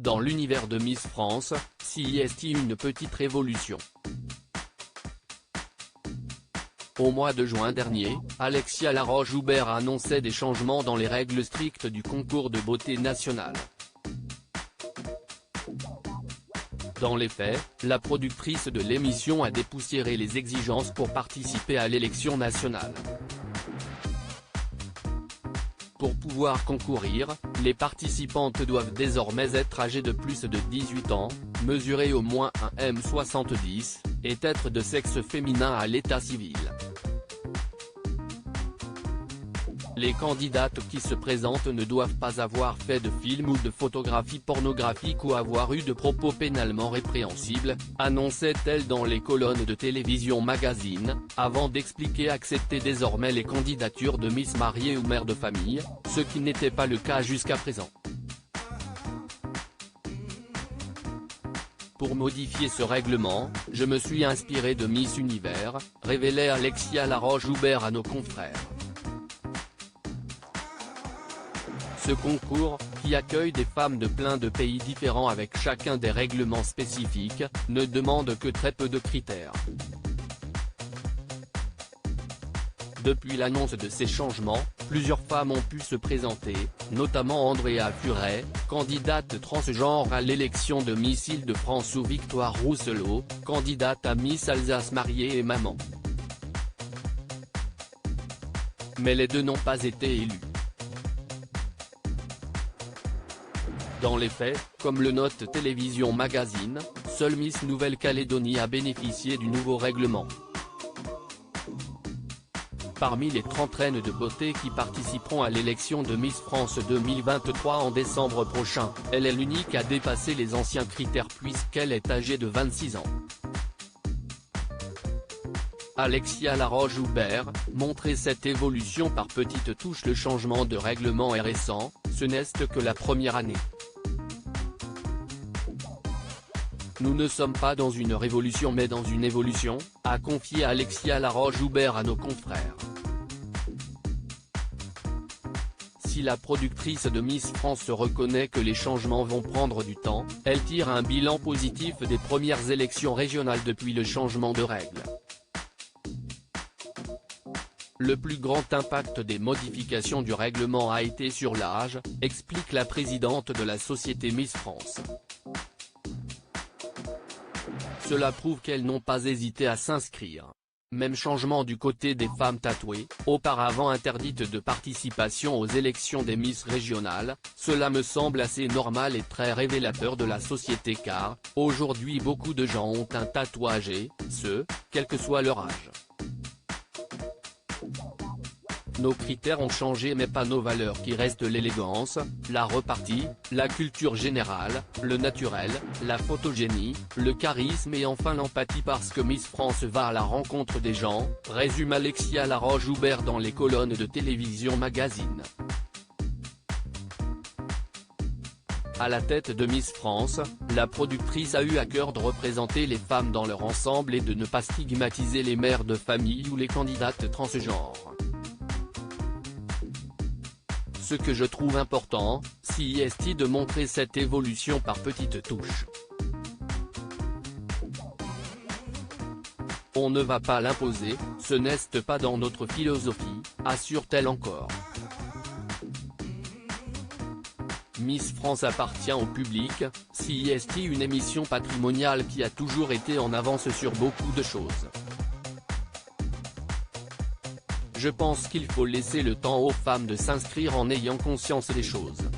Dans l'univers de Miss France, CIST une petite révolution. Au mois de juin dernier, Alexia Laroche-Joubert annonçait des changements dans les règles strictes du concours de beauté national. Dans les faits, la productrice de l'émission a dépoussiéré les exigences pour participer à l'élection nationale. Pour pouvoir concourir, les participantes doivent désormais être âgées de plus de 18 ans, mesurer au moins un m70, et être de sexe féminin à l'état civil. Les candidates qui se présentent ne doivent pas avoir fait de film ou de photographie pornographique ou avoir eu de propos pénalement répréhensibles, annonçait-elle dans les colonnes de Télévision Magazine, avant d'expliquer accepter désormais les candidatures de Miss mariée ou mère de famille, ce qui n'était pas le cas jusqu'à présent. Pour modifier ce règlement, je me suis inspiré de Miss Univers, révélait Alexia Laroche-Joubert à nos confrères. Ce concours, qui accueille des femmes de plein de pays différents avec chacun des règlements spécifiques, ne demande que très peu de critères. Depuis l'annonce de ces changements, plusieurs femmes ont pu se présenter, notamment Andrea Furet, candidate transgenre à l'élection de Miss Île-de-France ou Victoire Rousselot, candidate à Miss Alsace mariée et maman. Mais les deux n'ont pas été élus. Dans les faits, comme le note Télévision Magazine, seule Miss Nouvelle-Calédonie a bénéficié du nouveau règlement. Parmi les 30 reines de beauté qui participeront à l'élection de Miss France 2023 en décembre prochain, elle est l'unique à dépasser les anciens critères puisqu'elle est âgée de 26 ans. Alexia Laroche-Joubert, montrer cette évolution par petites touches. Le changement de règlement est récent, ce n'est que la première année. Nous ne sommes pas dans une révolution mais dans une évolution, a confié Alexia Laroche-Joubert à nos confrères. Si la productrice de Miss France reconnaît que les changements vont prendre du temps, elle tire un bilan positif des premières élections régionales depuis le changement de règles. Le plus grand impact des modifications du règlement a été sur l'âge, explique la présidente de la société Miss France. Cela prouve qu'elles n'ont pas hésité à s'inscrire. Même changement du côté des femmes tatouées, auparavant interdites de participation aux élections des Miss régionales, cela me semble assez normal et très révélateur de la société car, aujourd'hui beaucoup de gens ont un tatouage et, quel que soit leur âge. Nos critères ont changé mais pas nos valeurs qui restent l'élégance, la repartie, la culture générale, le naturel, la photogénie, le charisme et enfin l'empathie parce que Miss France va à la rencontre des gens, résume Alexia Laroche-Joubert dans les colonnes de Télévision Magazine. À la tête de Miss France, la productrice a eu à cœur de représenter les femmes dans leur ensemble et de ne pas stigmatiser les mères de famille ou les candidates transgenres. Ce que je trouve important, CIST de montrer cette évolution par petites touches. On ne va pas l'imposer, ce n'est pas dans notre philosophie, assure-t-elle encore. Miss France appartient au public, CIST une émission patrimoniale qui a toujours été en avance sur beaucoup de choses. Je pense qu'il faut laisser le temps aux femmes de s'inscrire en ayant conscience des choses.